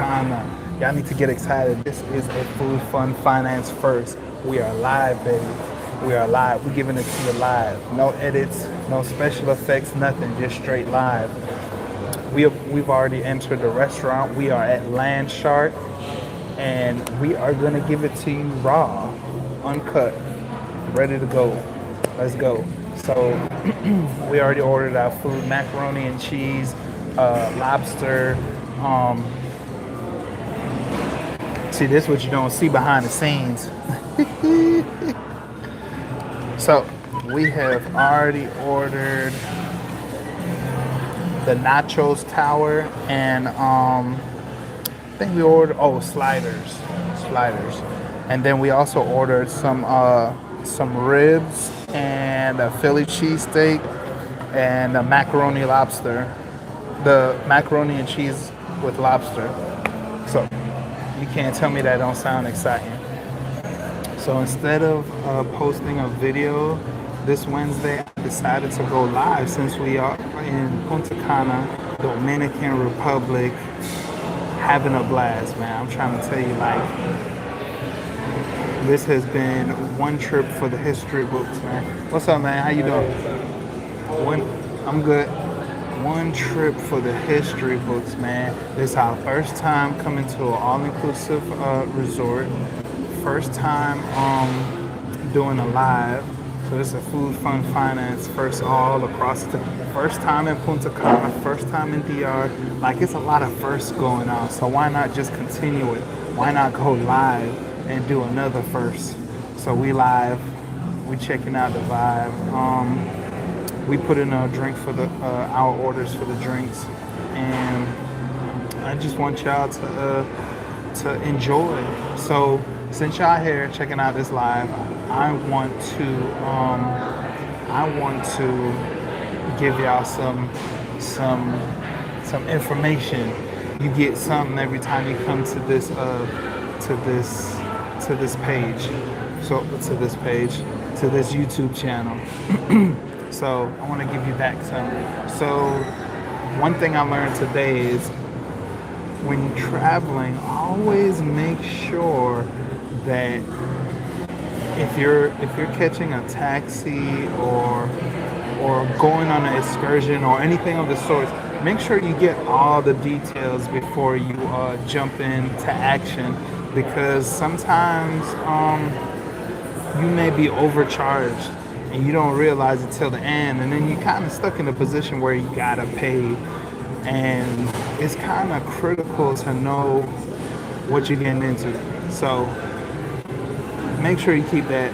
Cana. Y'all need to get excited. This is a food, fun, finance first. We are live, baby. We are live. We're giving it to you live. No edits, no special effects, nothing. Just straight live. We've already entered the restaurant. We are at Land Shark, and we are gonna give it to you raw, uncut, ready to go. Let's go. So we already ordered our food: macaroni and cheese, lobster. See, this is what you don't see behind the scenes. So we have already ordered the nachos tower, and I think we ordered sliders, and then we also ordered some ribs and a Philly cheesesteak and a macaroni lobster, the macaroni and cheese with lobster. So you can't tell me that don't sound exciting. So instead of posting a video this Wednesday, I decided to go live since we are in Punta Cana, Dominican Republic, having a blast, man. I'm trying to tell you, like, this has been one trip for the history books, man. What's up, man? How you doing? I'm good. One trip for the history books, man. This is our first time coming to an all-inclusive resort. First time doing a live. So this is a food, fun, finance, first all across the first time in Punta Cana, first time in DR. Like, it's a lot of firsts going on. So why not just continue it? Why not go live and do another first? So we live, we checking out the vibe. We put in a drink for our orders for the drinks, and I just want y'all to enjoy. So since y'all here checking out this live, I want to give y'all some information. You get something every time you come to this page. So to this YouTube channel. So I want to give you that something. So one thing I learned today is when you're traveling, always make sure that if you're catching a taxi or going on an excursion or anything of the sort, make sure you get all the details before you jump into action, because sometimes you may be overcharged and you don't realize it till the end, and then you're kind of stuck in a position where you gotta pay, and it's kind of critical to know what you're getting into. So make sure you keep that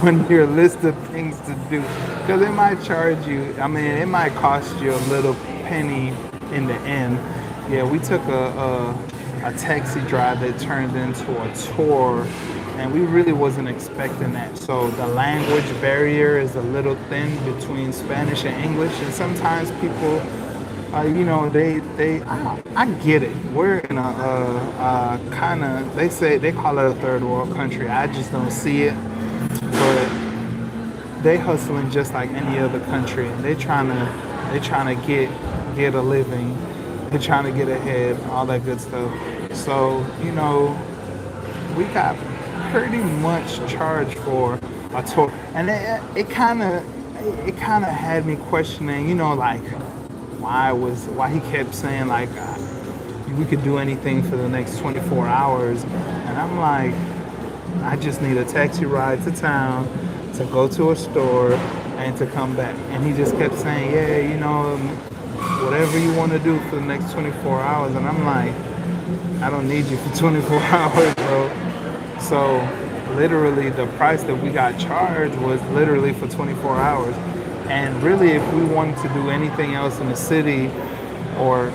on your list of things to do, because it might charge you, it might cost you a little penny in the end. Yeah, we took a taxi drive that turned into a tour, and we really wasn't expecting that. So the language barrier is a little thin between Spanish and English, and sometimes people, I get it. We're in a kind of, they call it a third world country. I just don't see it, but they hustling just like any other country. They trying to get a living. They're trying to get ahead, all that good stuff. So we got pretty much charged for a tour, and it kind of had me questioning, like, why he kept saying, like, we could do anything for the next 24 hours, and I'm like, I just need a taxi ride to town to go to a store and to come back. And he just kept saying, whatever you want to do for the next 24 hours. And I'm like, I don't need you for 24 hours, bro. So literally the price that we got charged was literally for 24 hours. And really, if we wanted to do anything else in the city, or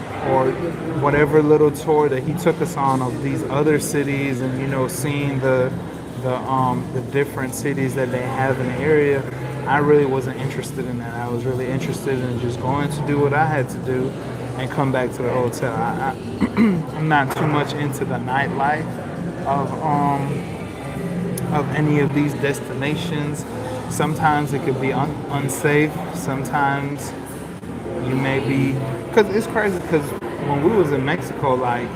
whatever little tour that he took us on of these other cities, and seeing the different cities that they have in the area, I really wasn't interested in that. I was really interested in just going to do what I had to do and come back to the hotel. I'm not too much into the nightlife of any of these destinations. Sometimes it could be unsafe. Sometimes you may be, because it's crazy, because when we was in Mexico, like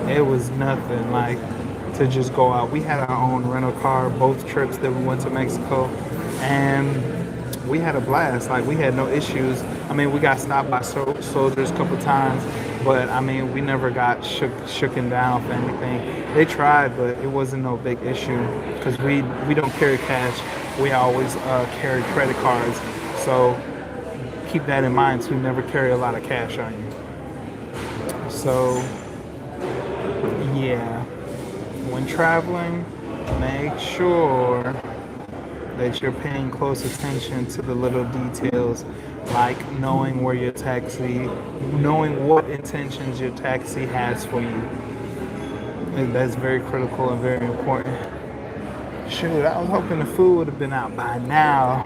it was nothing like to just go out. We had our own rental car both trips that we went to Mexico, and we had a blast. Like we had no issues. I mean, we got stopped by soldiers a couple times, but I mean, we never got shooken down for anything. They tried, but it wasn't no big issue because we don't carry cash. We always carry credit cards. So keep that in mind too. Never carry a lot of cash on you. So yeah, when traveling, make sure that you're paying close attention to the little details, like knowing where your taxi, knowing what intentions your taxi has for you. And that's very critical and very important. Shoot, I was hoping the food would have been out by now.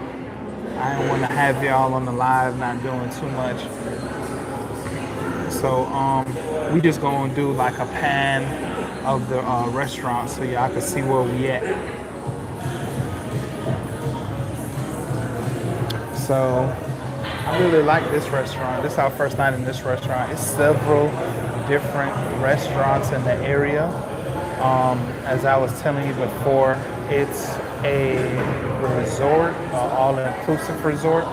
I didn't want to have y'all on the live not doing too much. So we just gonna do like a pan of the restaurant so y'all can see where we at. So I really like this restaurant. This is our first night in this restaurant. It's several different restaurants in the area. As I was telling you before, it's a resort, all-inclusive resort.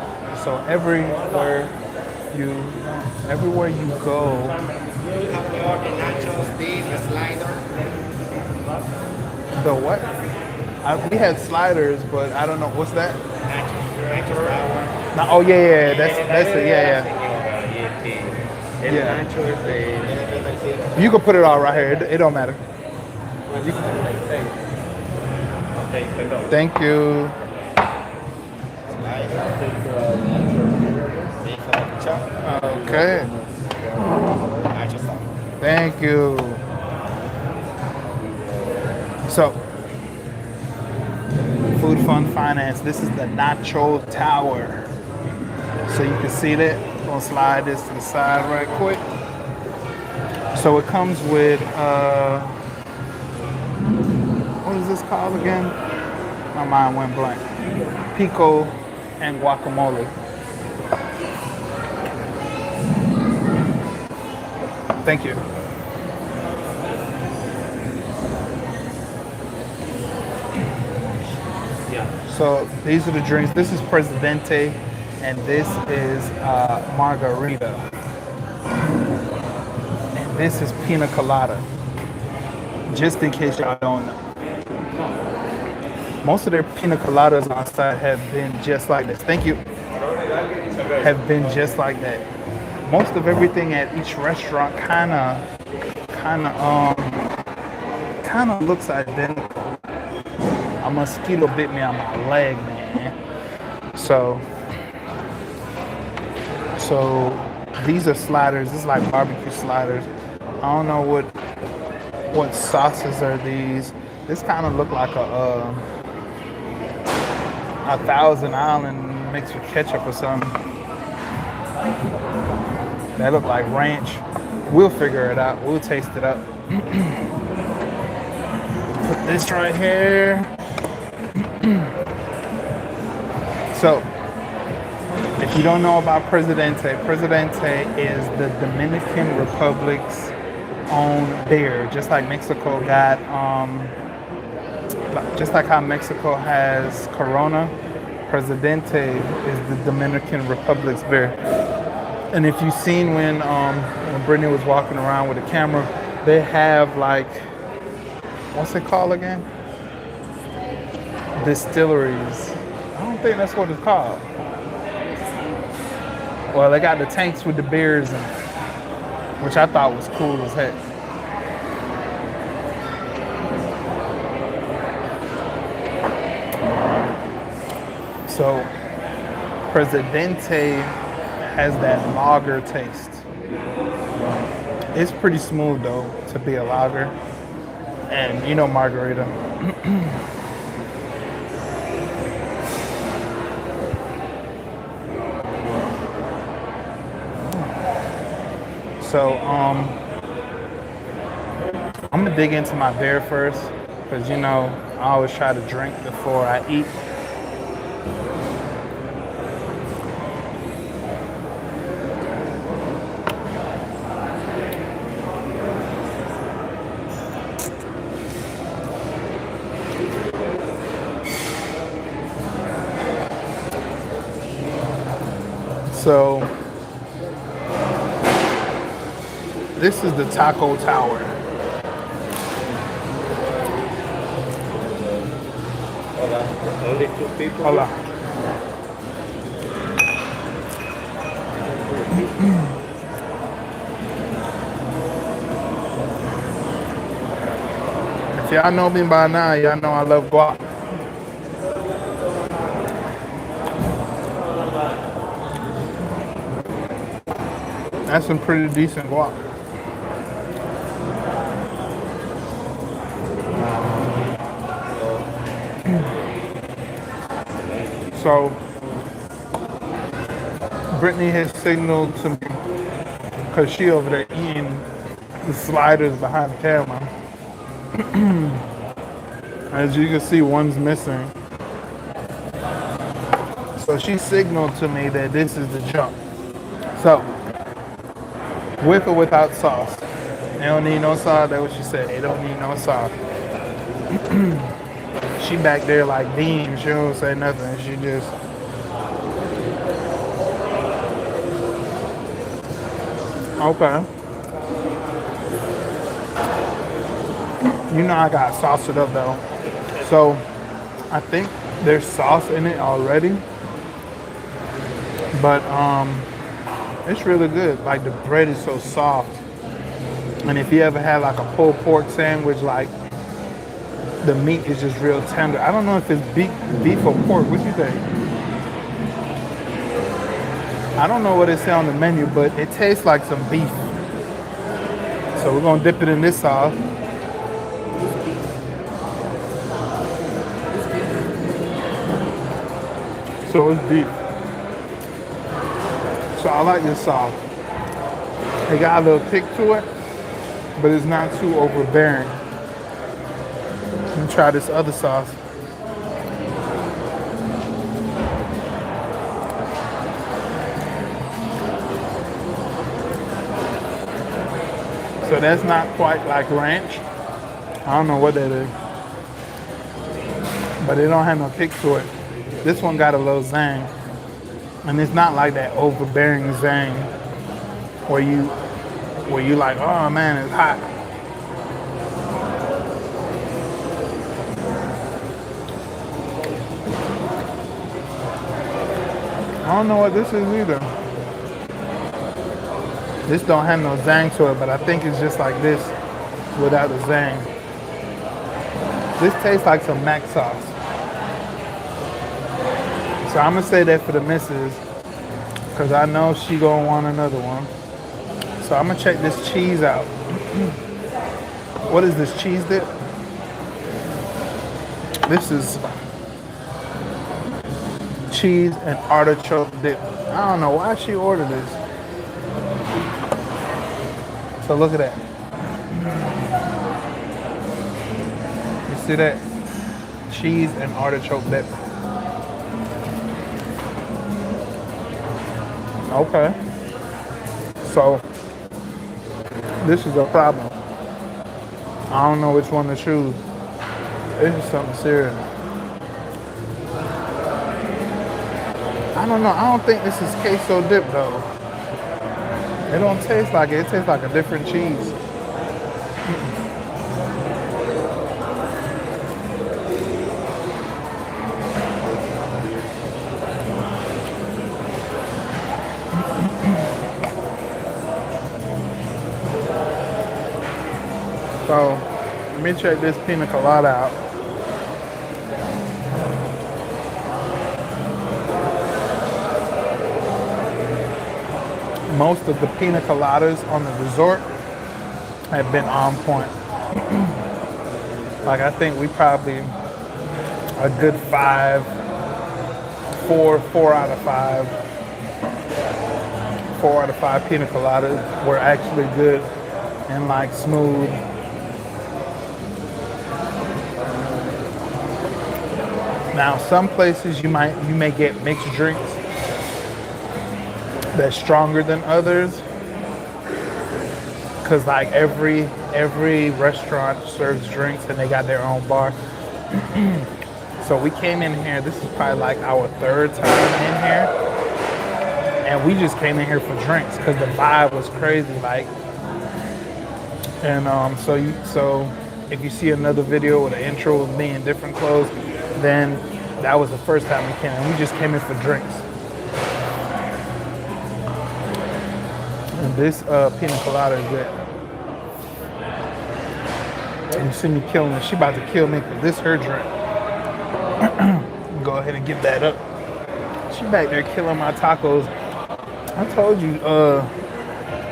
So everywhere you go. The what? We had sliders, but I don't know what's that. Oh yeah, that's it. Yeah. You can put it all right here. It don't matter. Thank you. Okay. Thank you. So, Food Fund Finance. This is the Nacho Tower. So you can see that. I'm gonna slide this to the side right quick. So it comes with what is this called again? My mind went blank. Pico and guacamole. Thank you. So these are the drinks. This is Presidente, and this is Margarita. And this is Pina Colada. Just in case y'all don't know. Most of their Pina Coladas on site have been just like this. Thank you. Have been just like that. Most of everything at each restaurant kind of looks identical. A mosquito bit me on my leg, man. So these are sliders. This is like barbecue sliders. I don't know what sauces are these. This kind of look like a Thousand Island mixed with ketchup or something. That look like ranch. We'll figure it out. We'll taste it up. Put this right here. So, if you don't know about Presidente is the Dominican Republic's own beer. Just like Mexico got, just like how Mexico has Corona, Presidente is the Dominican Republic's beer. And if you've seen when Brittany was walking around with a camera, they have like, what's it called again? Distilleries. I don't think that's what it's called. Well, they got the tanks with the beers in it, which I thought was cool as heck. So, Presidente has that lager taste. It's pretty smooth though to be a lager, and you know margarita. So I'm gonna dig into my beer first, because you know I always try to drink before I eat. So this is the Taco Tower. Hola. Only 2 people. Hola. If y'all know me by now, y'all know I love guac. That's some pretty decent guac. So, Brittany has signaled to me, because she over there eating the sliders behind the camera. As you can see, one's missing. So she signaled to me that this is the jump. So, with or without sauce? They don't need no sauce. That's what she said. They don't need no sauce. She back there like Dean. She don't say nothing. She just... Okay. You know I got sauce it up though. So I think there's sauce in it already. But it's really good. Like the bread is so soft. And if you ever had like a pulled pork sandwich, like the meat is just real tender. I don't know if it's beef or pork. What you think? I don't know what it says on the menu, but it tastes like some beef. So we're gonna dip it in this sauce. So it's beef. So I like this sauce. It got a little kick to it, but it's not too overbearing. Let me try this other sauce. So that's not quite like ranch. I don't know what that is. But it don't have no kick to it. This one got a little zang. And it's not like that overbearing zang where you like, oh man, it's hot. I don't know what this is either. This don't have no zang to it, but I think it's just like this without the zang. This tastes like some mac sauce. So I'm gonna say that for the missus, because I know she gonna want another one. So I'm gonna check this cheese out. What is this cheese dip? This is cheese and artichoke dip. I don't know why she ordered this. So look at that. You see that? Cheese and artichoke dip. Okay. So this is a problem. I don't know which one to choose. This is something serious. I don't know. I don't think this is queso dip though. It don't taste like it. It tastes like a different cheese. So, let me check this Pina Colada out. Most of the Pina Coladas on the resort have been on point. Like I think we probably a good 4 out of 5. 4 out of 5 Pina Coladas were actually good and like smooth. Now, some places you may get mixed drinks that's stronger than others, because like every restaurant serves drinks and they got their own bar. So we came in here. This is probably like our 3rd time in here, and we just came in here for drinks because the vibe was crazy. Like, and so if you see another video with an intro of me in different clothes, then that was the first time we came in. We just came in for drinks. And this Pina Colada is good. And you see me killing her. She about to kill me because this her drink. Go ahead and get that up. She back there killing my tacos. I told you,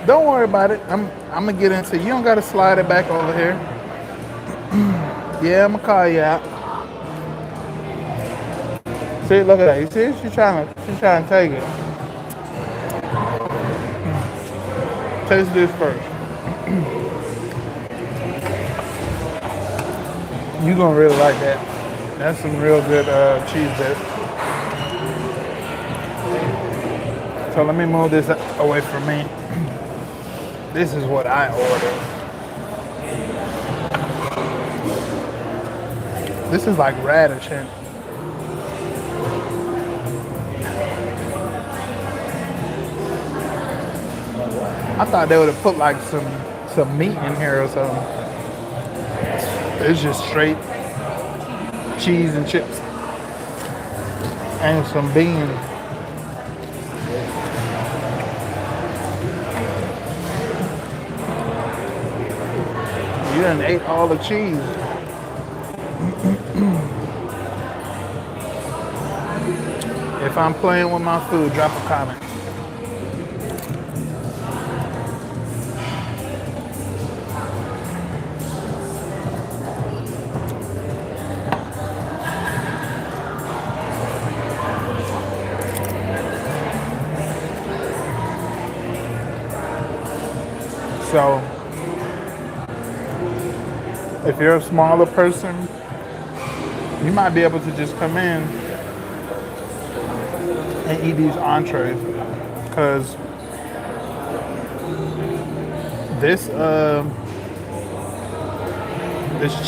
don't worry about it. I'm gonna get into it. You don't gotta slide it back over here. Yeah, I'm gonna call you out. See, look at that. You see, she's trying to take it. Taste this first. You're gonna really like that. That's some real good cheese dip. So let me move this away from me. This is what I ordered. This is like radish. I thought they would have put like some meat in here or something. It's just straight cheese and chips and some beans. You done ate all the cheese. If I'm playing with my food, drop a comment. So, if you're a smaller person, you might be able to just come in and eat these entrees, because this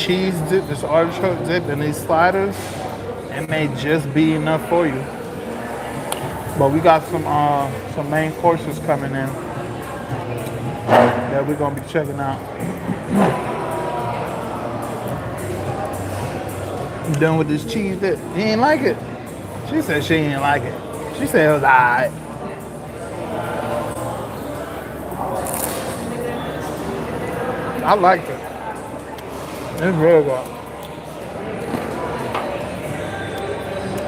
cheese dip, this artichoke dip, and these sliders, it may just be enough for you. But we got some main courses coming in that we're gonna be checking out. You done with this cheese dip? You ain't like it? She said she didn't like it. She said it was alright. I liked it. It's real good.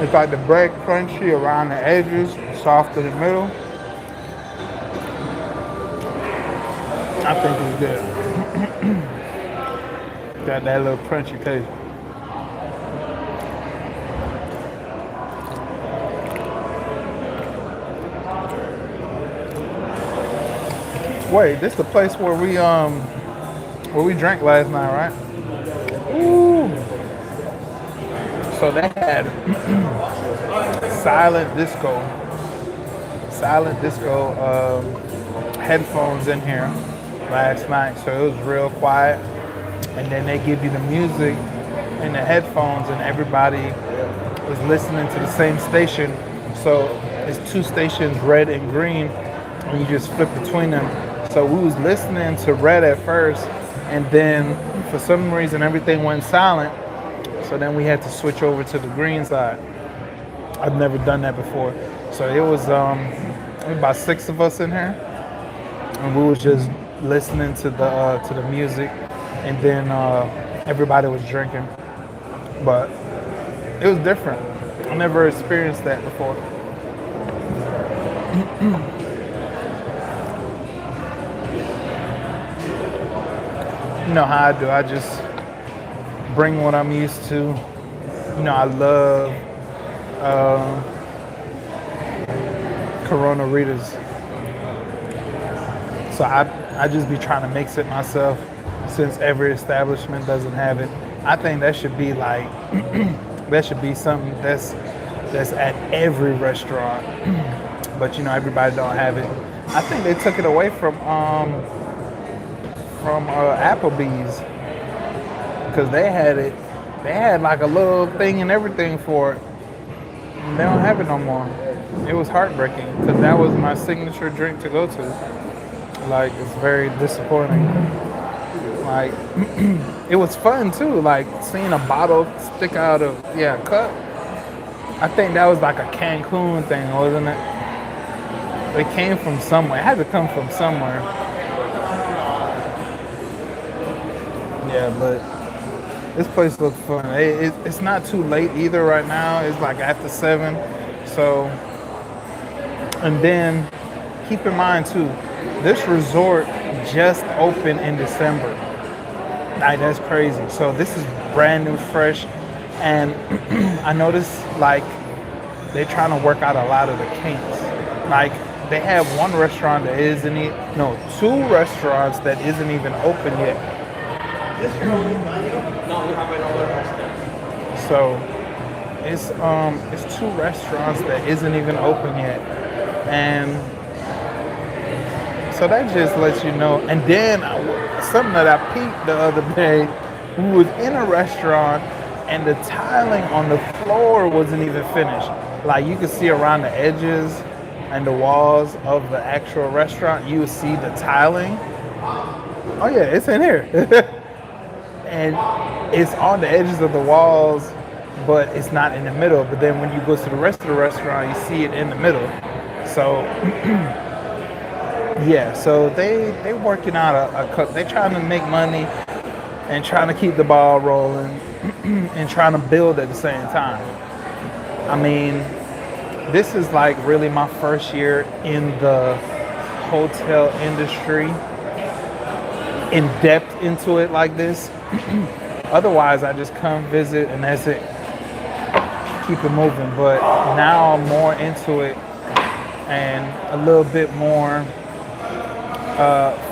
It's like the bread crunchy around the edges, soft in the middle. I think it's good. Got that little crunchy taste. Wait, this is the place where we drank last night, right? Ooh. So they had silent disco headphones in here last night, so it was real quiet. And then they give you the music in the headphones, and everybody was listening to the same station. So it's two stations, red and green, and you just flip between them. So we was listening to red at first, and then for some reason everything went silent. So then we had to switch over to the green side. I've never done that before. So it was about 6 of us in here, and we was just listening to the music, and then everybody was drinking. But it was different. I never experienced that before. You know how I do. I just bring what I'm used to. You know, I love Corona Ritas. So I just be trying to mix it myself, since every establishment doesn't have it. I think that should be like, that should be something that's at every restaurant. But you know, everybody don't have it. I think they took it away from Applebee's, because they had it. They had like a little thing and everything for it. And they don't have it no more. It was heartbreaking because that was my signature drink to go to. Like, it's very disappointing. Like, it was fun too. Like seeing a bottle stick out of cup. I think that was like a Cancun thing, wasn't it? It came from somewhere. It had to come from somewhere. Yeah, but this place looks fun. It's not too late either right now. It's like after 7. So, and then keep in mind too, this resort just opened in December. Like, that's crazy. So this is brand new, fresh. And I noticed like they're trying to work out a lot of the kinks. Like, they have one restaurant that isn't even, no, 2 restaurants that isn't even open yet. No, we have another restaurant. So it's 2 restaurants that isn't even open yet. And so that just lets you know. And then something that I peeped the other day, we was in a restaurant and the tiling on the floor wasn't even finished. Like, you could see around the edges and the walls of the actual restaurant, you would see the tiling. Oh yeah, it's in here. And it's on the edges of the walls, but it's not in the middle. But then when you go to the rest of the restaurant, you see it in the middle. So yeah, so they working out a cut. They trying to make money and trying to keep the ball rolling and trying to build at the same time. I mean, this is like really my first year in the hotel industry, in depth into it like this. Otherwise, I just come visit and that's it. Keep it moving. But now I'm more into it and a little bit more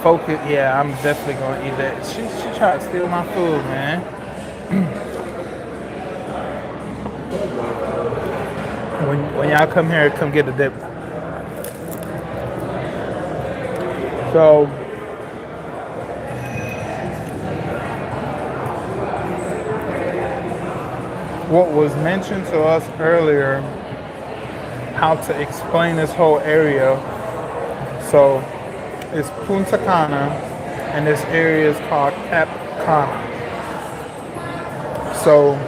focused. Yeah, I'm definitely gonna eat that. She tried to steal my food, man. When y'all come here, come get the dip. So what was mentioned to us earlier, how to explain this whole area. So it's Punta Cana, and this area is called Cap Cana. So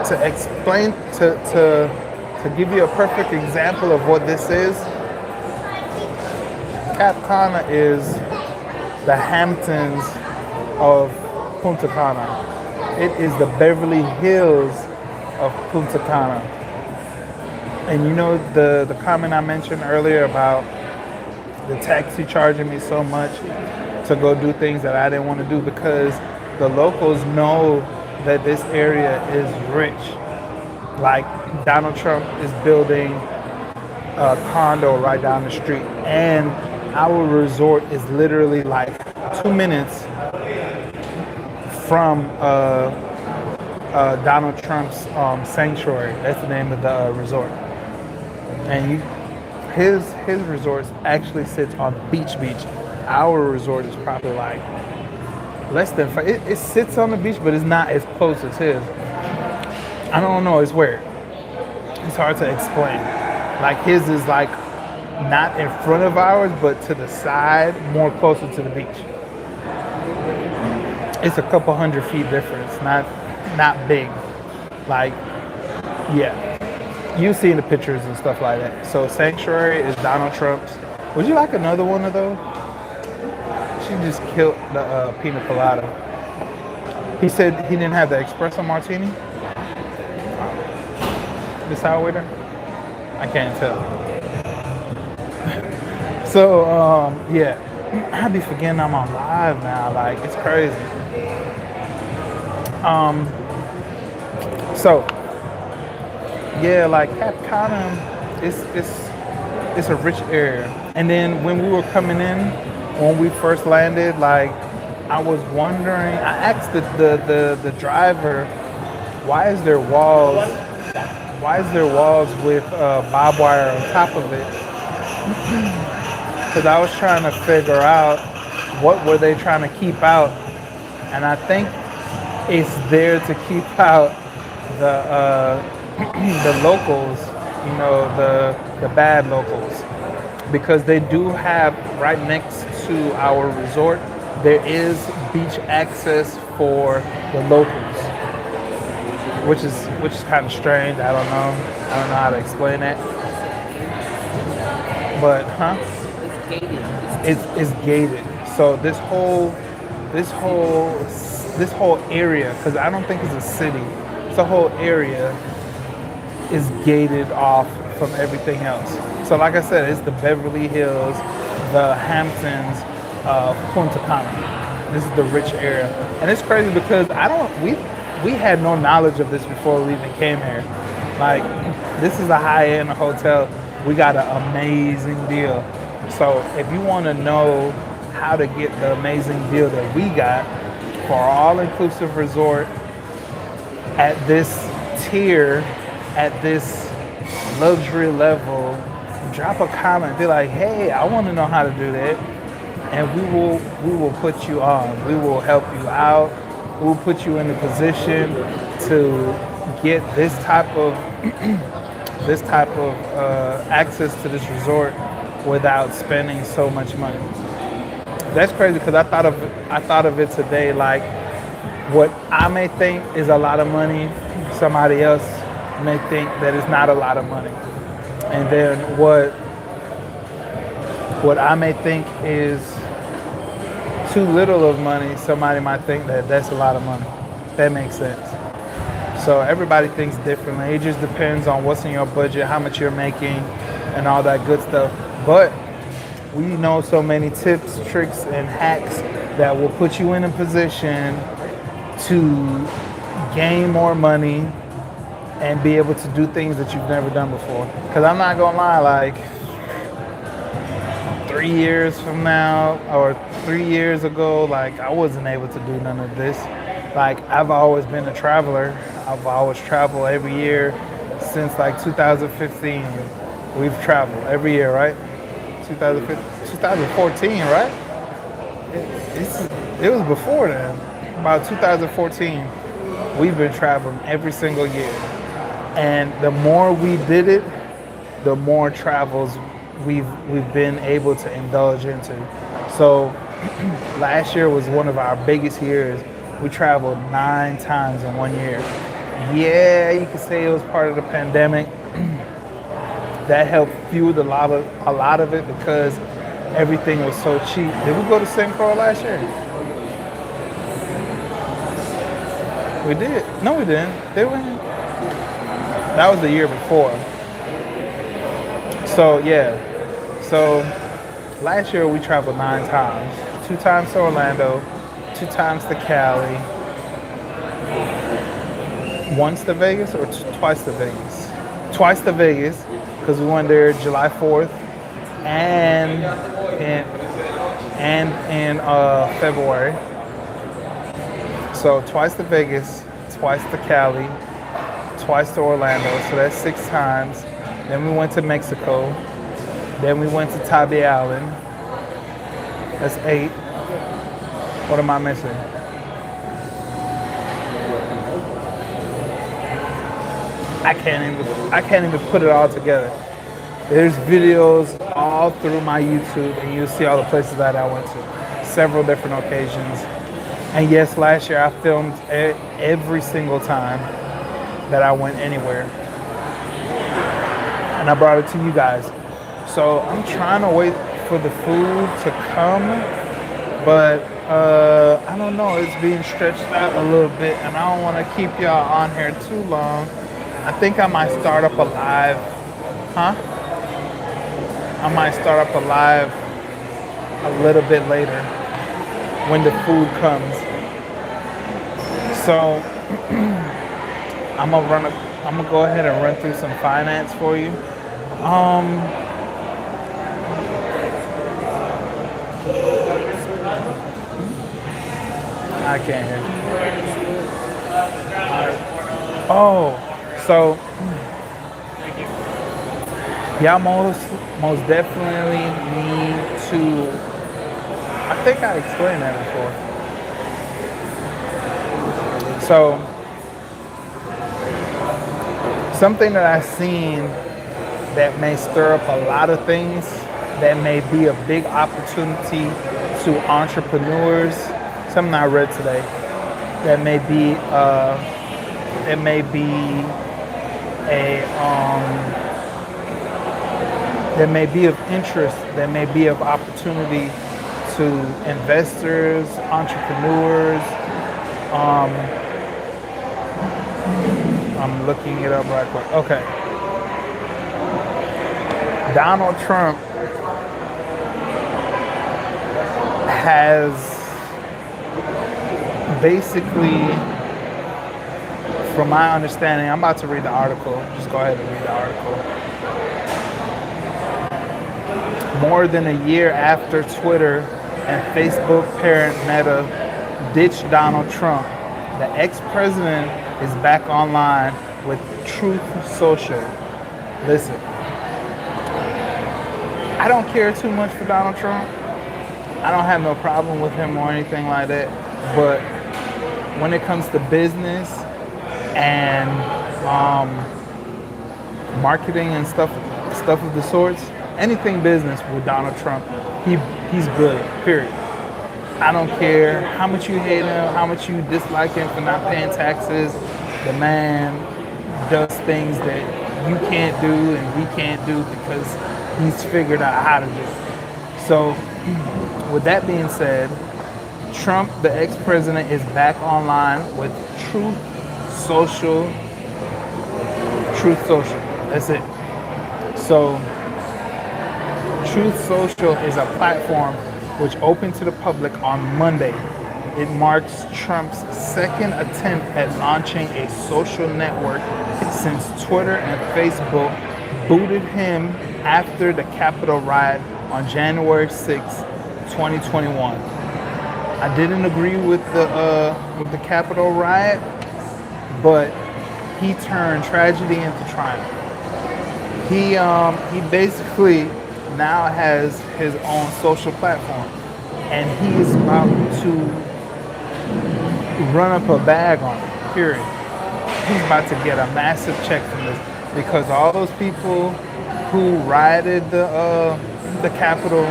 to explain, to give you a perfect example of what this is, Cap Cana is the Hamptons of Punta Cana. It is the Beverly Hills of Punta Cana. And you know the comment I mentioned earlier about the taxi charging me so much to go do things that I didn't want to do, because the locals know that this area is rich. Like, Donald Trump is building a condo right down the street, and our resort is literally like 2 minutes from Donald Trump's sanctuary. That's the name of the resort. And his resort actually sits on beach. Our resort is probably like less than 5. It sits on the beach, but it's not as close as his. I don't know. It's weird. It's hard to explain. Like, his is like not in front of ours, but to the side, more closer to the beach. It's a couple 100 feet difference, not big. Like, yeah, you see in the pictures and stuff like that. So Sanctuary is Donald Trump's. Would you like another one of those? She just killed the Pina Colada. He said he didn't have the Espresso Martini. The sour waiter? I can't tell. So, yeah. I be forgetting I'm on live now. Like, it's crazy. So, yeah, like Cap Cana, it's a rich area. And then when we were coming in, when we first landed, like, I was wondering. I asked the driver, why is there walls? Why is there walls with barbed wire on top of it? Because I was trying to figure out what were they trying to keep out, and I think it's there to keep out the the locals the bad locals, because they do have right next to our resort. There is beach access for the locals, which is kind of strange. I don't know. I don't know how to explain that. But It's gated. it's gated. So this whole area, because I don't think it's a city. It's a whole area is gated off from everything else. So like I said, it's the Beverly Hills, the Hamptons, Punta Cana. This is the rich area, and it's crazy because we had no knowledge of this before we even came here. Like, this is a high-end hotel. We got an amazing deal. So if you want to know how to get the amazing deal that we got for our all-inclusive resort at this tier, at this luxury level, drop a comment. Be like, hey, I want to know how to do that, and we will put you on. We will help you out. We will put you in a position to get this type of access to this resort without spending so much money. That's crazy because I thought of it today, like what I may think is a lot of money, somebody else may think that it's not a lot of money. And then what I may think is too little of money, somebody might think that that's a lot of money. That makes sense. So everybody thinks differently. It just depends on what's in your budget, how much you're making, and all that good stuff. But we know so many tips, tricks, and hacks that will put you in a position to gain more money and be able to do things that you've never done before. Because I'm not gonna lie, like 3 years from now or 3 years ago, like I wasn't able to do none of this. Like, I've always been a traveler. I've always traveled every year since like 2015. We've traveled every year, right? 2014, right? It was before then. About 2014, we've been traveling every single year. And the more we did it, the more travels we've been able to indulge into. So last year was one of our biggest years. We traveled 9 times in 1 year. Yeah, you could say it was part of the pandemic. That helped fuel a lot of it because everything was so cheap. Did we go to St. Croix last year? We did. No, we didn't. Did we? That was the year before. So yeah. So last year we traveled 9 times. 2 times to Orlando, 2 times to Cali, once to Vegas or twice to Vegas? Twice to Vegas because we went there July 4th and in February. So twice to Vegas, twice to Cali, twice to Orlando. So that's 6 times. Then we went to Mexico. Then we went to Tybee Island. That's 8. What am I missing? I can't even put it all together. There's videos all through my YouTube, and you'll see all the places that I went to, several different occasions. And yes, last year I filmed every single time that I went anywhere, and I brought it to you guys. So I'm trying to wait for the food to come, but I don't know. It's being stretched out a little bit, and I don't want to keep y'all on here too long. I think I might start up a live, I might start up a live a little bit later when the food comes. So I'm gonna go ahead and run through some finance for you. I can't hear you. Oh. So, y'all most definitely need to, I think I explained that before. So, something that I've seen that may stir up a lot of things, that may be a big opportunity to entrepreneurs. Something I read today that may be that may be of interest, that may be of opportunity to investors, entrepreneurs. I'm looking it up right quick. Okay. Donald Trump has basically, from my understanding, I'm about to read the article. Just go ahead and read the article. More than a year after Twitter and Facebook parent Meta ditched Donald Trump, the ex-president is back online with Truth Social. Listen, I don't care too much for Donald Trump. I don't have no problem with him or anything like that. But when it comes to business and marketing and stuff of the sorts, anything business with Donald Trump, he's good, period. I don't care how much you hate him, how much you dislike him for not paying taxes. The man does things that you can't do and we can't do because he's figured out how to do it. So with that being said, Trump, the ex-president, is back online with Truth Social. Truth Social, that's it. So Truth Social is a platform which opened to the public on Monday. It marks Trump's second attempt at launching a social network since Twitter and Facebook booted him after the Capitol riot on January 6, 2021. I didn't agree with the Capitol riot, but he turned tragedy into triumph. He basically now has his own social platform, and he's about to run up a bag on it, period. He's about to get a massive check from this because all those people who rioted the Capitol,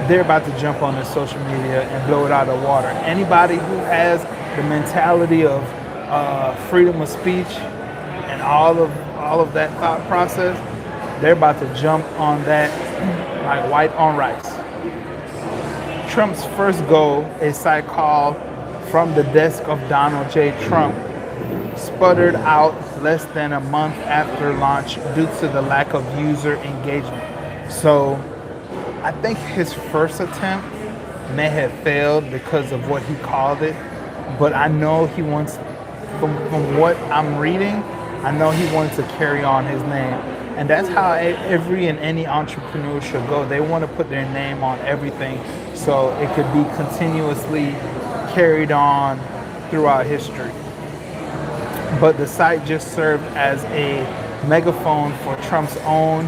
they're about to jump on this social media and blow it out of the water. Anybody who has the mentality of freedom of speech and all of that thought process, they're about to jump on that like white on rice. Trump's first goal, a site called From the Desk of Donald J. Trump, sputtered out less than a month after launch due to the lack of user engagement. So I think his first attempt may have failed because of what he called it, but I know he wants, from what I'm reading, I know he wants to carry on his name. And that's how every and any entrepreneur should go. They want to put their name on everything so it could be continuously carried on throughout history. But the site just served as a megaphone for Trump's own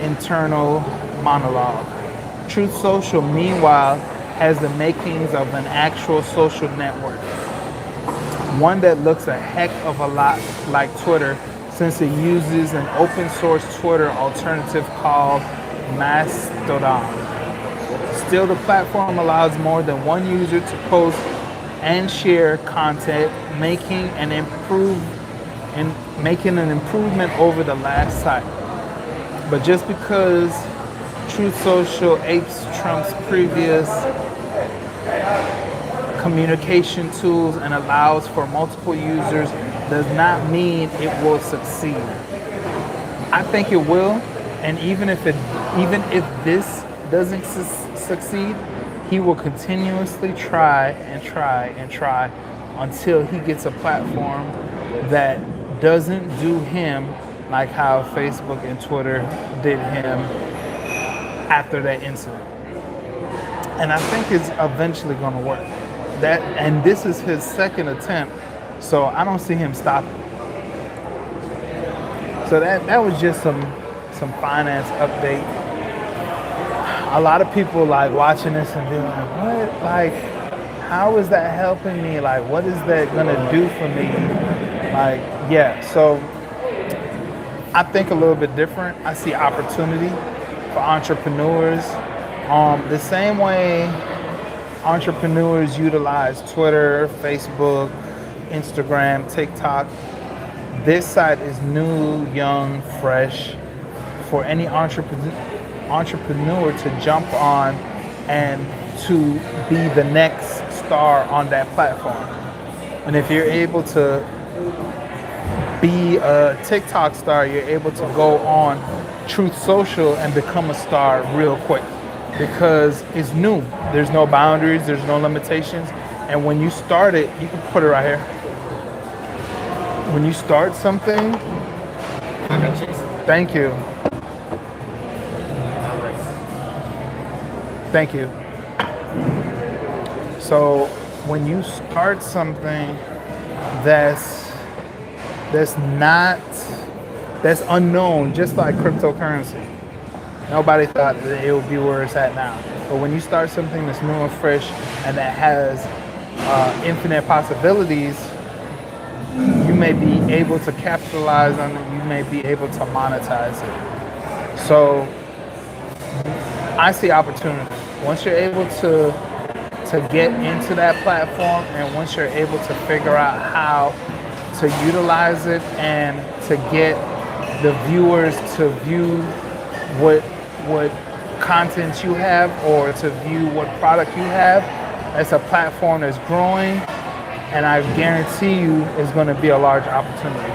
internal monologue. Truth Social, meanwhile, has the makings of an actual social network. One that looks a heck of a lot like Twitter, since it uses an open source Twitter alternative called Mastodon. Still, the platform allows more than one user to post and share content, making an improvement over the last site. But just because Truth Social apes Trump's previous communication tools and allows for multiple users does not mean it will succeed. I think it will, and even if this doesn't succeed, he will continuously try until he gets a platform that doesn't do him like how Facebook and Twitter did him after that incident. And I think it's eventually going to work. And this is his second attempt, so I don't see him stopping. So that was just some finance update. A lot of people like watching this and being like, what? Like, how is that helping me? Like, what is that gonna do for me? Like, yeah, so I think a little bit different. I see opportunity for entrepreneurs. The same way entrepreneurs utilize Twitter, Facebook, Instagram, TikTok. This site is new, young, fresh for any entrepreneur to jump on and to be the next star on that platform. And if you're able to be a TikTok star, you're able to go on Truth Social and become a star real quick because it's new. There's no boundaries, there's no limitations. And when you start it, you can put it right here. When you start something, thank you. Thank you. So when you start something that's unknown, just like cryptocurrency. Nobody thought that it would be where it's at now. But when you start something that's new and fresh and that has infinite possibilities, you may be able to capitalize on it. You may be able to monetize it. So I see opportunity. Once you're able to get into that platform, and once you're able to figure out how to utilize it and to get the viewers to view what content you have or to view what product you have, it's a platform that's growing, and I guarantee you it's going to be a large opportunity.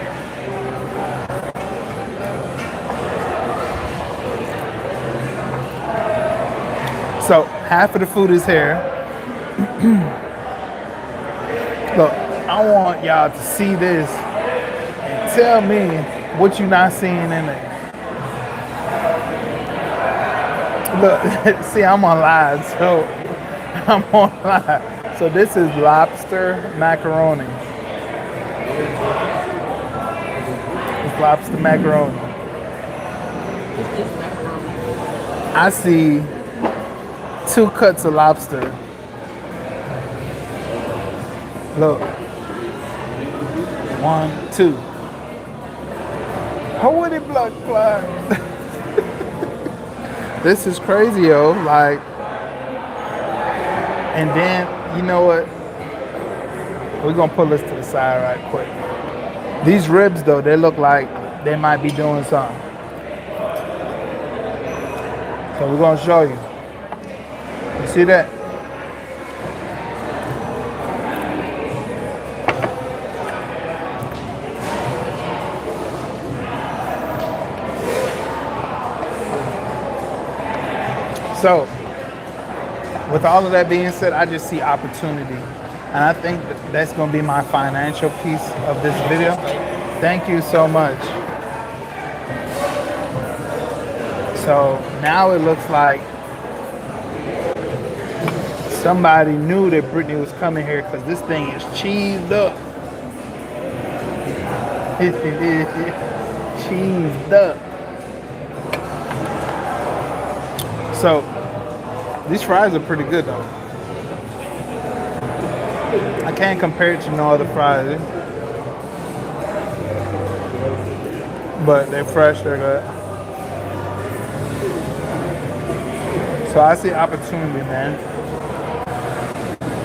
So half of the food is here. Look, I want y'all to see this and tell me what you're not seeing in there. Look, see, I'm on live, so I'm on live. So this is lobster macaroni. It's lobster macaroni. I see 2 cuts of lobster. Look. 1, 2. Holy blood clot. This is crazy, yo. Like, and then, you know what? We're gonna pull this to the side right quick. These ribs, though, they look like they might be doing something. So we're gonna show you. You see that? So, with all of that being said, I just see opportunity. And I think that's going to be my financial piece of this video. Thank you so much. So, now it looks like somebody knew that Brittany was coming here because this thing is cheesed up. Cheesed up. So, these fries are pretty good though. I can't compare it to no other fries. But they're fresh, they're good. So I see opportunity, man.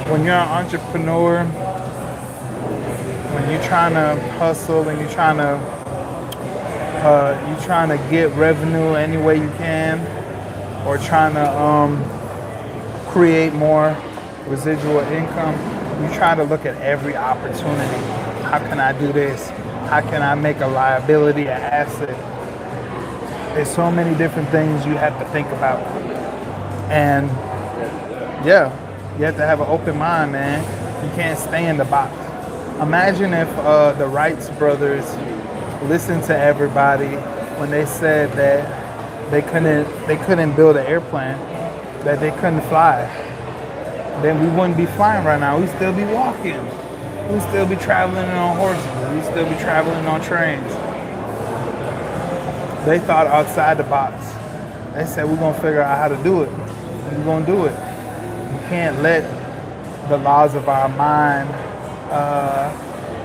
When you're an entrepreneur, when you're trying to hustle and you're trying to get revenue any way you can, or trying to create more residual income, you try to look at every opportunity. How can I do this? How can I make a liability an asset? There's so many different things you have to think about. And yeah, you have to have an open mind, man. You can't stay in the box. Imagine if the Wrights brothers listened to everybody when they said that they couldn't build an airplane, that they couldn't fly. Then we wouldn't be flying right now. We'd still be walking. We'd still be traveling on horses. We'd still be traveling on trains. They thought outside the box. They said, we're going to figure out how to do it. We're going to do it. We can't let the laws of our mind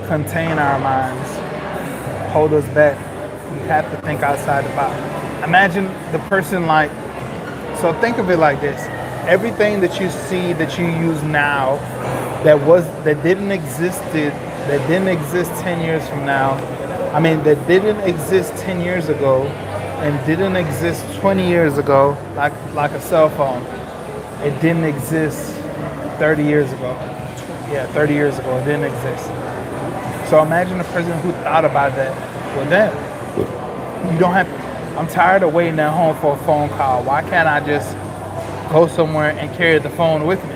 contain our minds, hold us back. You have to think outside the box. Imagine the person like, so think of it like this. Everything that you see that you use now that didn't exist 10 years from now. I mean, that didn't exist 10 years ago and didn't exist 20 years ago, like a cell phone. It didn't exist 30 years ago. Yeah, 30 years ago, it didn't exist. So imagine the person who thought about that. Well, then, you don't have to. I'm tired of waiting at home for a phone call. Why can't I just go somewhere and carry the phone with me?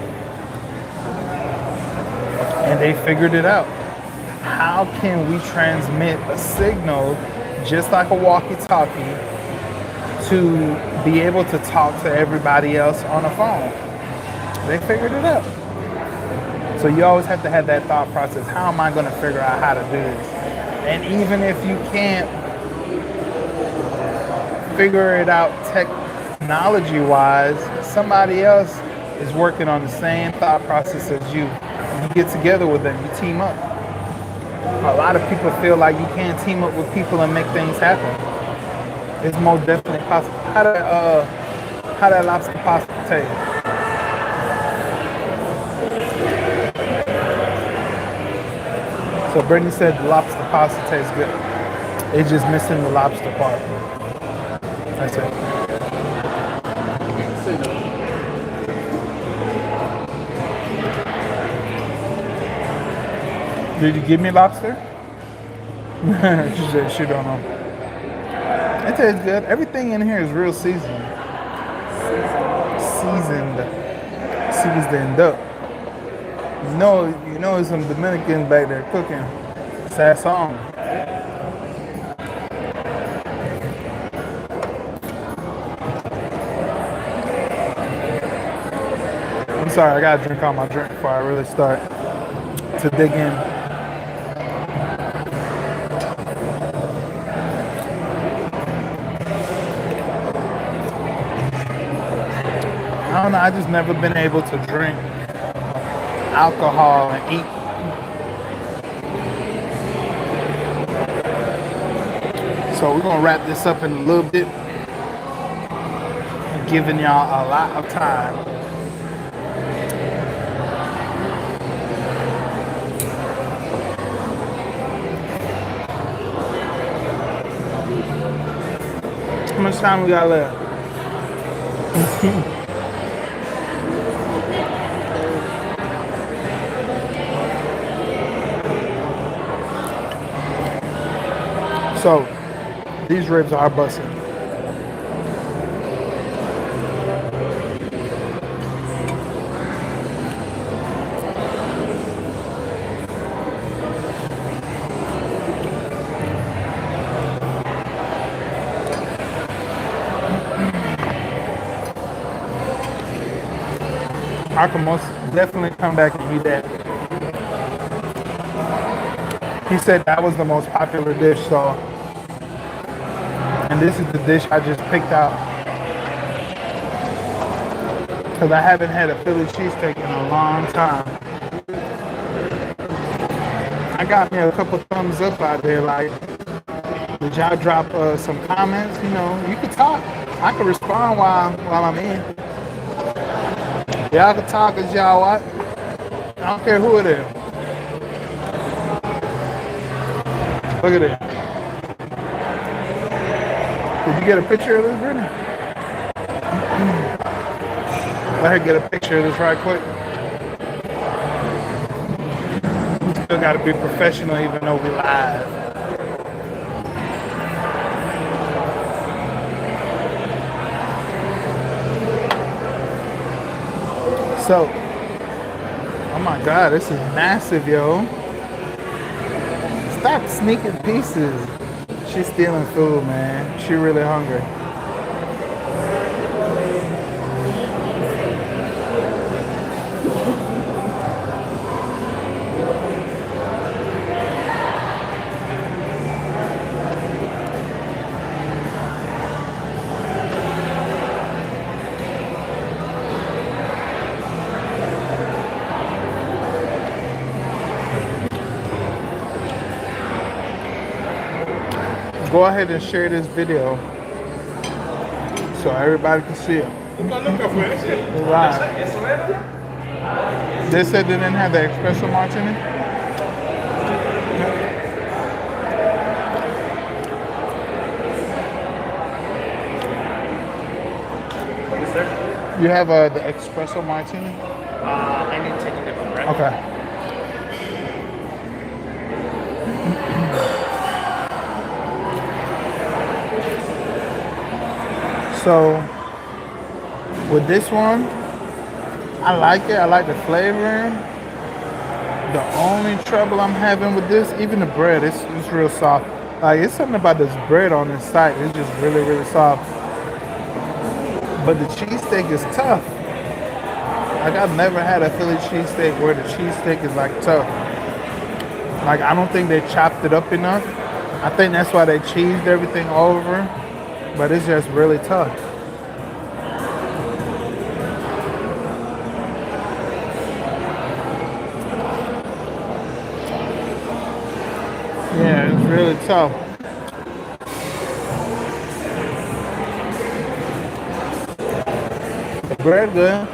And they figured it out. How can we transmit a signal just like a walkie-talkie to be able to talk to everybody else on a phone? They figured it out. So you always have to have that thought process. How am I going to figure out how to do this? And even if you can't figure it out technology-wise, somebody else is working on the same thought process as you. You get together with them, you team up. A lot of people feel like you can't team up with people and make things happen. It's most definitely possible. How that lobster pasta taste? So Brittany said the lobster pasta tastes good. It's just missing the lobster part. That's it. Did you give me lobster? She said she don't know. It tastes good. Everything in here is real seasoned. Seasoned up. You know there's some Dominicans back there cooking. Sad song. I'm sorry, I gotta drink all my drink before I really start to dig in. I don't know, I just never been able to drink alcohol and eat. So we're gonna wrap this up in a little bit. I'm giving y'all a lot of time. How much time we got left? So, these ribs are busting. I can most definitely come back and eat that. He said that was the most popular dish, so, and this is the dish I just picked out. Because I haven't had a Philly cheesesteak in a long time. I got me a couple thumbs up out there, like, did y'all drop some comments? You know, you can talk. I can respond while I'm in. Y'all can talk as y'all what? I don't care who it is. Look at it. Did you get a picture of this, Brittany? Let her get a picture of this right quick. Still gotta be professional even though we live. So, oh my God, this is massive, yo. Stop sneaking pieces. She's stealing food, man. She really hungry. go ahead and share this video so everybody can see it. Right. They said they didn't have the Espresso Martini. You have the Espresso Martini? I need to take a different breath. Okay. So with this one, I like it. I like the flavor. The only trouble I'm having with this, even the bread, it's real soft. Like, it's something about this bread on this site. It's just really, really soft. But the cheesesteak is tough. Like, I've never had a Philly cheesesteak where the cheesesteak is like tough. Like, I don't think they chopped it up enough. I think that's why they cheesed everything over. But it's just really tough. Yeah, it's really tough. The bread good.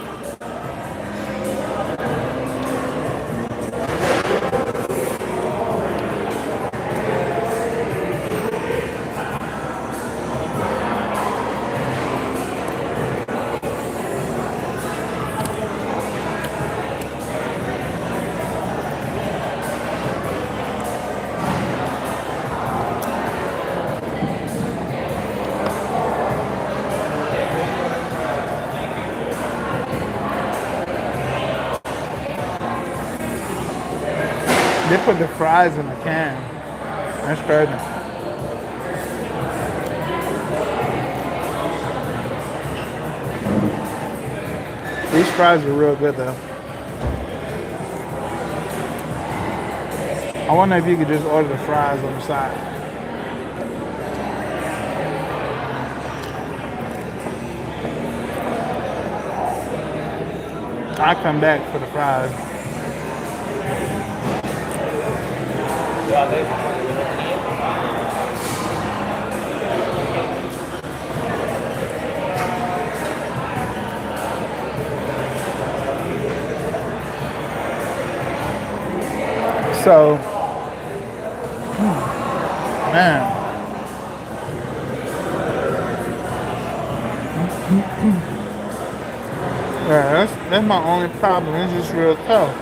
They put the fries in the can. That's crazy. These fries are real good though. I wonder if you could just order the fries on the side. I'll come back for the fries. So, man. Yeah, that's my only problem. It's just real tough.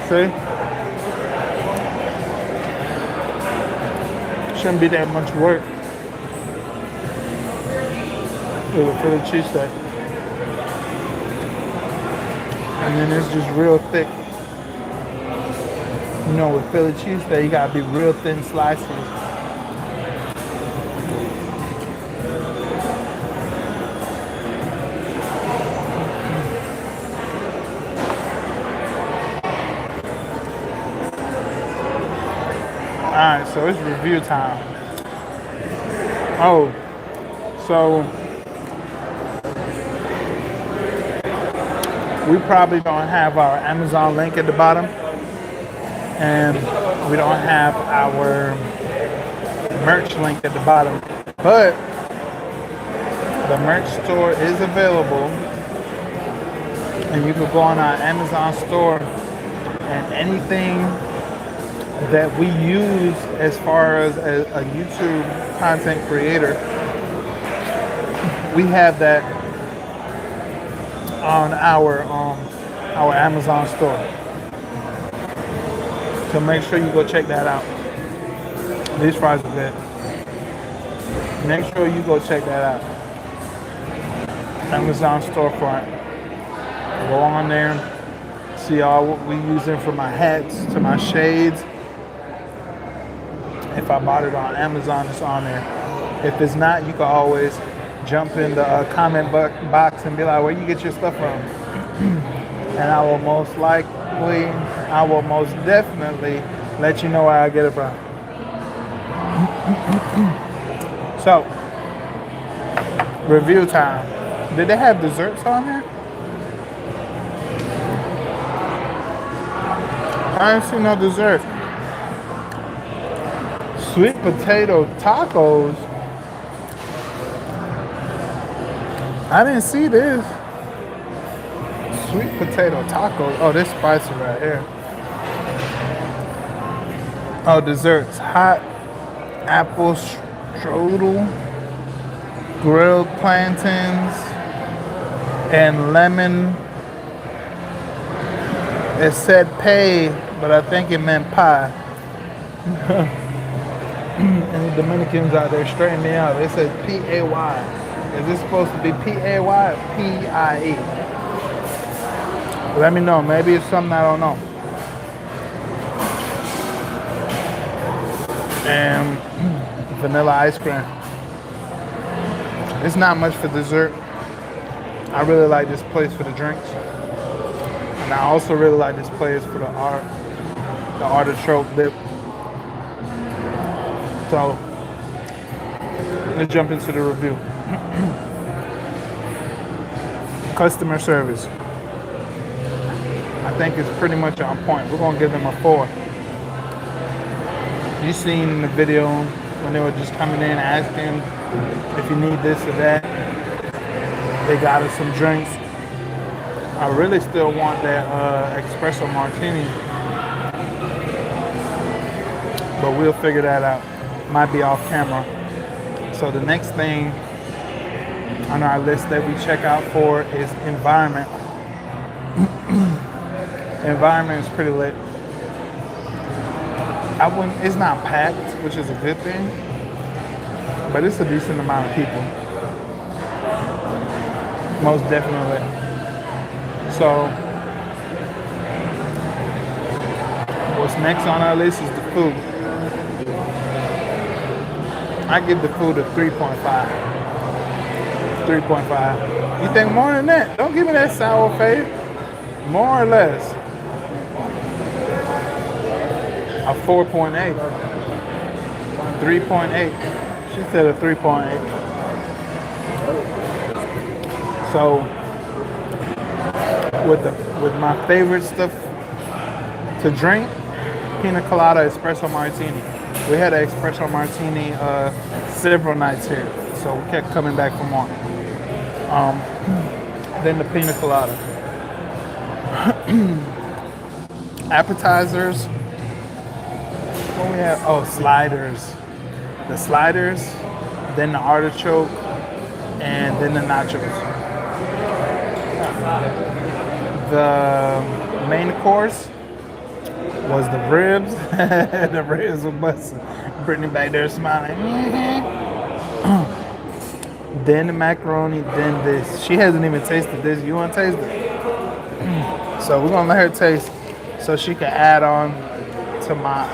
See? Shouldn't be that much work with a Philly cheesesteak. And then it's just real thick. You know, with Philly cheesesteak, you gotta be real thin slices. Alright, so it's review time. Oh, so we probably don't have our Amazon link at the bottom, and we don't have our merch link at the bottom, but the merch store is available, and you can go on our Amazon store, and anything that we use as far as a YouTube content creator, we have that on our Amazon store. So make sure you go check that out. These fries are good. Make sure you go check that out. Amazon storefront. Go on there, see all what we using for my hats to my shades. If I bought it on Amazon, it's on there. If it's not, you can always jump in the comment box and be like, where you get your stuff from? And I will most definitely let you know where I get it from. So, review time. Did they have desserts on there? I didn't see no dessert. Sweet potato tacos. I didn't see this. Sweet potato tacos. Oh, this spicy right here. Oh, desserts. Hot apple strudel, grilled plantains, and lemon. It said pay, but I think it meant pie. And the Dominicans out there straighten me out. They said P-A-Y. Is this supposed to be P-A-Y or P-I-E? Let me know. Maybe it's something I don't know. And vanilla ice cream. It's not much for dessert. I really like this place for the drinks. And I also really like this place for the artichoke dip. So, let's jump into the review. Customer service. I think it's pretty much on point. We're gonna give them a 4. You seen in the video when they were just coming in asking if you need this or that. They got us some drinks. I really still want that Espresso Martini, but we'll figure that out. Might be off camera. So the next thing on our list that we check out for is environment. Environment is pretty lit. It's not packed, which is a good thing, but it's a decent amount of people. Most definitely. So, what's next on our list is the food. I give the food a 3.5. 3.5. You think more than that? Don't give me that sour face. More or less. A 4.8. 3.8. She said a 3.8. So, with my favorite stuff to drink, Pina Colada Espresso Martini. We had an Espresso Martini several nights here, so we kept coming back for more. Then the Pina Colada. Appetizers. What we have? Oh, sliders. The sliders, then the artichoke, and then the nachos. The main course was the ribs. The ribs were busting. Brittany back there smiling. Then the macaroni, then this. She hasn't even tasted this. You want to taste it? So we're going to let her taste so she can add on to my...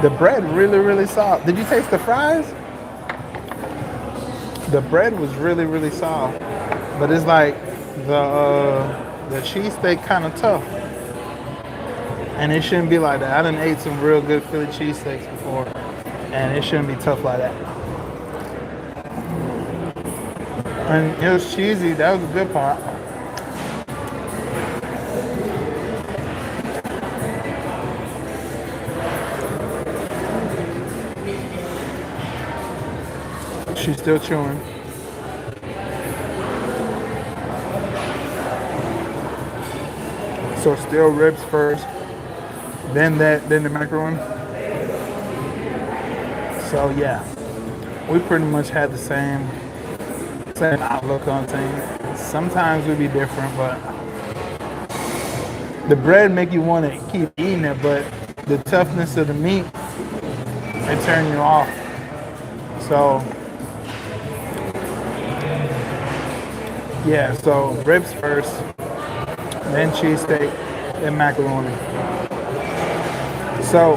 The bread really, really soft. Did you taste the fries? The bread was really, really soft. But it's like the cheesesteak kind of tough. And it shouldn't be like that. I done ate some real good Philly cheesesteaks before. And it shouldn't be tough like that. And it was cheesy. That was the good part. She's still chewing. So still ribs first, then the macaroni. So yeah, we pretty much had the same outlook on things. Sometimes we be different, but the bread make you want to keep eating it, but the toughness of the meat, it turn you off. So yeah, so ribs first, then cheesesteak, then macaroni. So,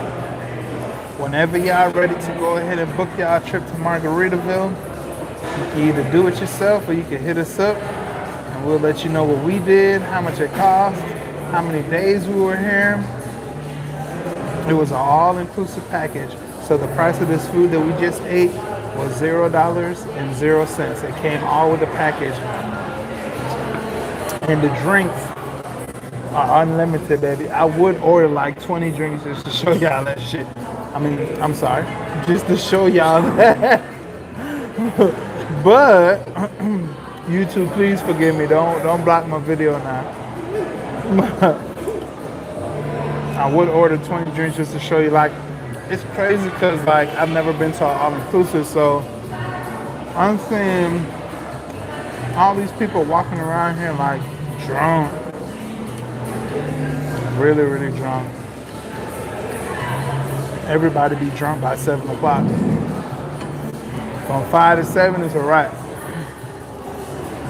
whenever y'all ready to go ahead and book y'all trip to Margaritaville, you can either do it yourself or you can hit us up and we'll let you know what we did, how much it cost, how many days we were here. It was an all-inclusive package. So the price of this food that we just ate was $0.00. It came all with the package. And the drinks are unlimited, baby. I would order like 20 drinks just to show y'all that shit. I mean, I'm sorry, just to show y'all that. But YouTube, please forgive me. Don't block my video now. I would order 20 drinks just to show you. Like, it's crazy because like I've never been to an all-inclusive, so I'm seeing all these people walking around here like drunk, really, really drunk. Everybody be drunk by 7 o'clock. From 5 to 7 is a wrap.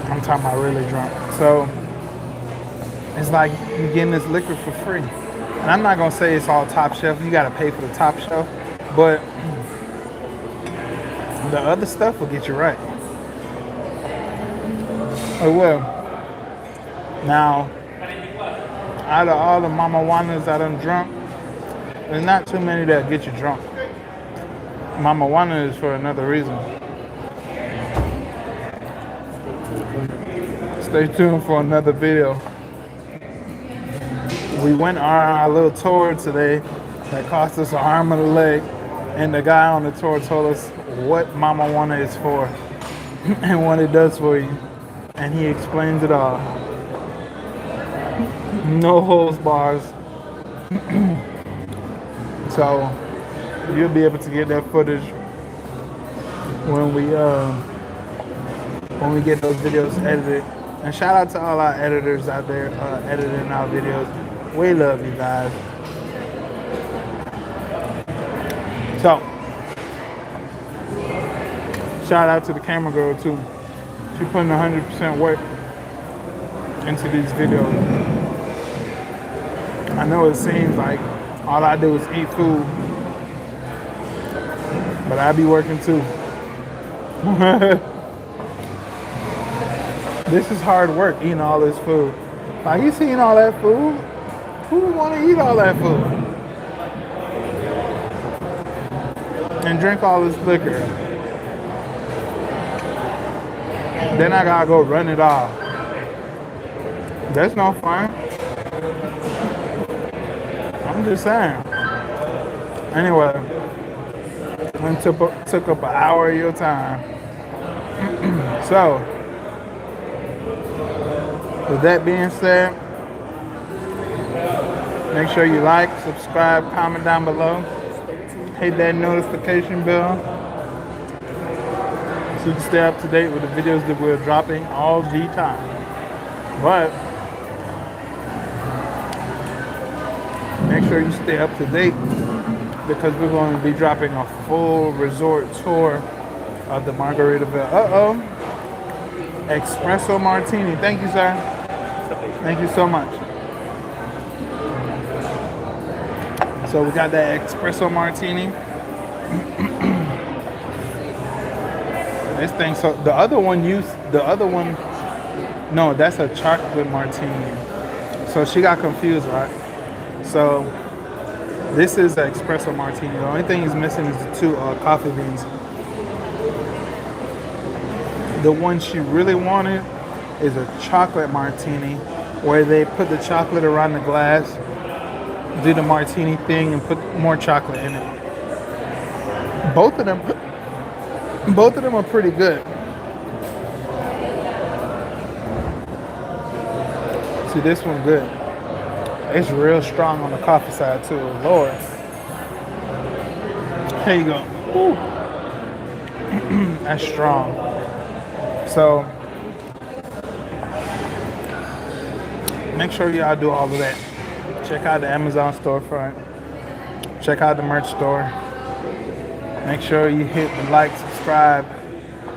I'm talking about really drunk. So it's like you're getting this liquor for free. And I'm not gonna say it's all top shelf. You gotta pay for the top shelf, but the other stuff will get you right. Oh well. Now, out of all the mama wanas I done drunk, there's not too many that get you drunk. Mama wana is for another reason. Stay tuned for another video. We went on our little tour today that cost us an arm and a leg, and the guy on the tour told us what Mama Wana is for and what it does for you, and he explains it all. No holds bars. So you'll be able to get that footage when we get those videos edited. And shout out to all our editors out there editing our videos. We love you guys. So, shout out to the camera girl too. She putting 100% work into these videos. I know it seems like all I do is eat food, but I be working too. This is hard work eating all this food. Like, you seeing all that food? Who would want to eat all that food? And drink all this liquor. Then I gotta go run it off. That's no fun. I'm just saying. Anyway, it took up an hour of your time. So, with that being said, make sure you like, subscribe, comment down below. Hit that notification bell so you can stay up to date with the videos that we're dropping all the time. But make sure you stay up to date because we're going to be dropping a full resort tour of the Margaritaville. Espresso Martini. Thank you, sir. Thank you so much. So we got that Espresso Martini. This thing, so the other one, no, that's a chocolate martini. So she got confused, right? So this is an Espresso Martini. The only thing he's missing is the 2 coffee beans. The one she really wanted is a chocolate martini where they put the chocolate around the glass, do the martini thing, and put more chocolate in it. Both of them are pretty good. See, this one good. It's real strong on the coffee side too. Lord. Here you go. Woo. That's strong. So make sure y'all do all of that. Check out the Amazon storefront. Check out the merch store. Make sure you hit the like, subscribe,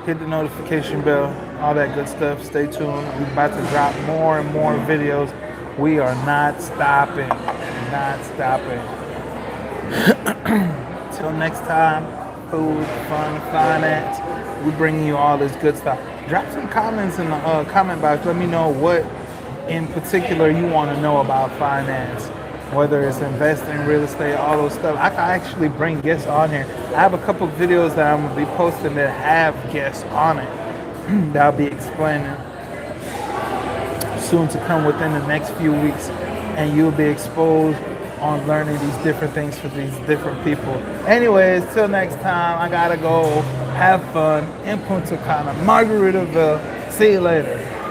hit the notification bell, all that good stuff. Stay tuned. We're about to drop more and more videos. We are not stopping. Not stopping. Till next time, food, fun, finance. We're bringing you all this good stuff. Drop some comments in the comment box. Let me know what in particular you want to know about finance, whether it's investing, real estate, all those stuff. I can actually bring guests on here. I have a couple videos that I'm going to be posting that have guests on it that I'll be explaining soon to come within the next few weeks, and you'll be exposed on learning these different things for these different people. Anyways, till next time, I gotta go have fun in Punta Cana, Margaritaville. See you later.